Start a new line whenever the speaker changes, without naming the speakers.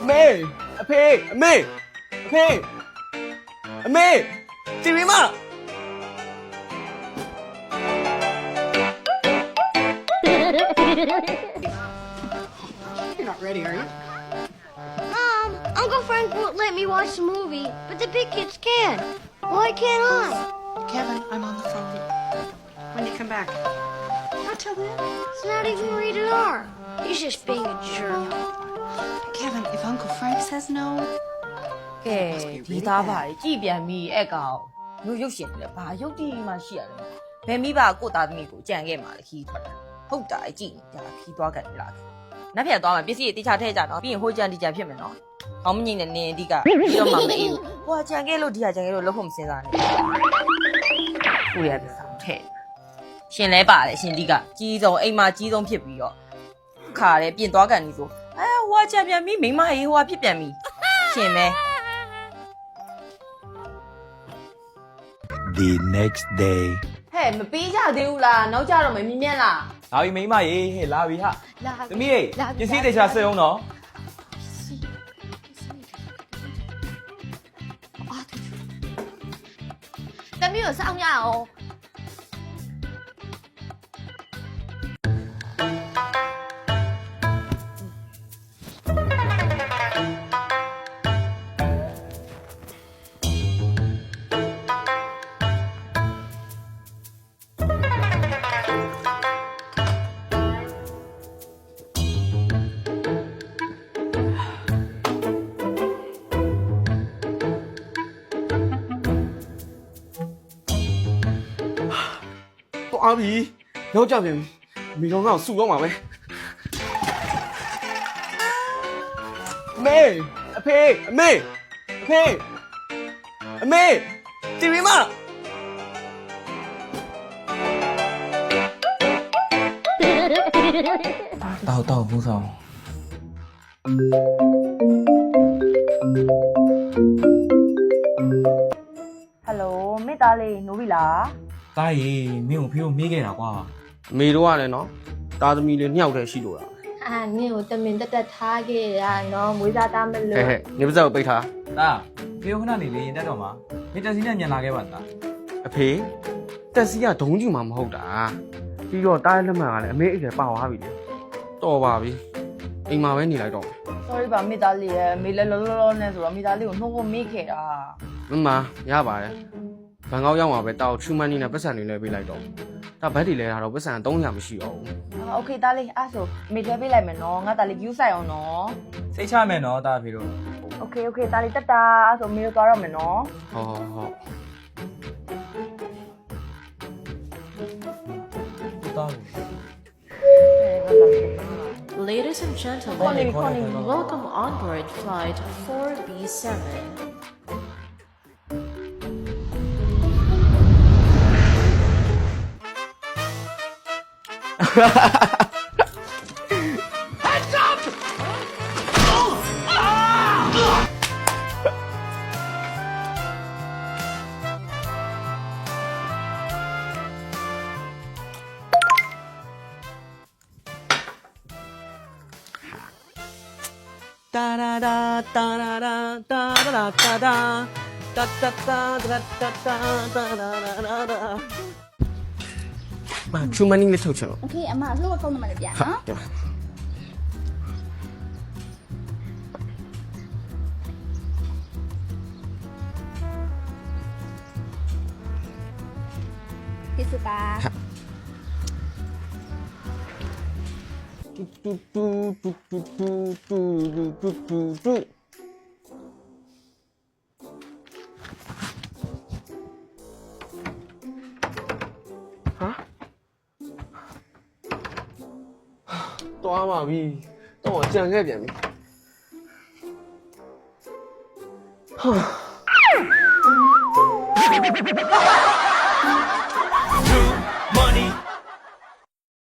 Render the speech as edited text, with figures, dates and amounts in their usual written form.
妹，阿佩，阿妹，阿佩，阿妹，这边嘛。
You're not ready, are you?
Mom, Uncle Frank won't let me watch the movie, but the big kids can. Why can't I?
Kevin, I'm on the phone. When do you come back? Not till then.
It's not even rated R. He's just being a jerk.
Kevin, if Uncle Frank says no,
ကဲဒီသားပါလေကြည်ပြန်ပြီအဲ့ကောင်မျိုးရုပ်ရှင်လေဘာရုပ်တိမှရှိရတယ်ဘယ်မိဘကိုသားသမီးကိုကြံခဲ့မှာလေခီးထွက်တာဟုတ်တာအကြည့်ကြခီးသွားကြတယ်လားနက်ဖြန်သွားမှာပစ္စည်းတေချာထဲကြတော့ပြီးရင်ဟိုကြံဒီကြံဖြစ်မယ်နော်ကောင်းမငိမ့်နဲ့နင်းအဓိကပြီးတော့မှမအေးဟိုကြံခဲ့လို့ဒီဟာကြံခဲ့လို့လုံးဖို့မစင်စားနဲ့ကိုရပြဆောင်ထဲရှင်လဲပါတယ်ရှင်ဒီကကြီးဆုံးအိမ်မှာကြီးဆုံးဖြစ်ပြီးတော့ခါတယ်ပြင်သွားကန်နေဆိုဟိုကြံပြန်ပြီမိမဟေးဟိုဖြစ်ပြန်ပြီရှင်မဲ
The next day.
ဟဲ့မပြီးကြသေးဘူးလားနောက်ကြတော့မမြင်မြင်လား
လာပြီမိမရေဟဲ့လာပြီဟာ
လာ
သမီးရေပစ္စည်းတေချာစက်အောင်နော်
သမီးကိုစောင့်ရအောင်
သွားပြီရောက်ကြပြန်ပြီမိကောင်ကဆူတော့မှာပဲအမေအဖေအမေအဖေအမေ这边嘛。到不少。
ဟယ်လိုမိသားလေးနိုးပြီလား
တားရေမင်းကိုဖေးကိုမေးခဲ့တာကွာ
အမေတို့ကလည်းနော်တာသမီလေးနှစ်ယောက်တည်းရှိလို့လား
အာနင့်ကိုတမင်တက်တက်ထားခဲ့ရနော်မွေးစားသားမလို့
ဟဲ့နေပါစပ်ကိုပိတ်ထား
တားဖေးကိုခဏနေလေရင်တက်တော့မှာမင်းတက်စီနဲ့ညံလာခဲ့ပါတား
အဖေတက်စီကဒုံးကျူမှာမဟုတ်တာပြီးတော့တားရဲ့လက်မှန်ကလည်းအမေအိတ်ထဲပါသွားပြီလေတော်ပါပြီအိမ်မှာပဲနေလိုက်တော့
sorry ပါမိသားလေးရဲ့မေလည်းလောလောနဲ့ဆိုတော့မိသားလေးကိုနှုတ်ဖို့မေးခဲ့တာ
မမရပါတယ်ဘန်ကောက်ရောက်မှာပဲတောက်ချူမန်နီနဲ့ပတ်စံတွေလဲပေးလိုက်တော့ဒါဘက်တွေလဲတာတော့ပတ်စံ300မရှိတော့ဘူး
โอเคသားလေးအဲ့ဆိုမေထဲပေးလိုက်မယ်နော်ငါသားလေး view ဆိုင်အောင်နော်
စိတ်ချမယ်နော်တားဖေးတို့
โอเคသားလေးတက်တာအဲ့ဆိုမေတို့သွားတော့မယ်နော်
ဟုတ်
တား
Ladies and gentlemen, welcome on board flight 4B7.
哒啦哒哒啦哒哒啦啦哒哒哒哒哒哒哒哒哒啦啦啦妈，出门你没偷钱了？
โอเคအမလှုပ်ဖုန်းနံပါတ်လေးပြနော်
对吧？
ကျေးဇူးပါ
嘟嘟嘟嘟嘟嘟嘟嘟嘟嘟。啊？သွားပါပြီတော့ကြံခဲ့ပြန်ပြီဟာ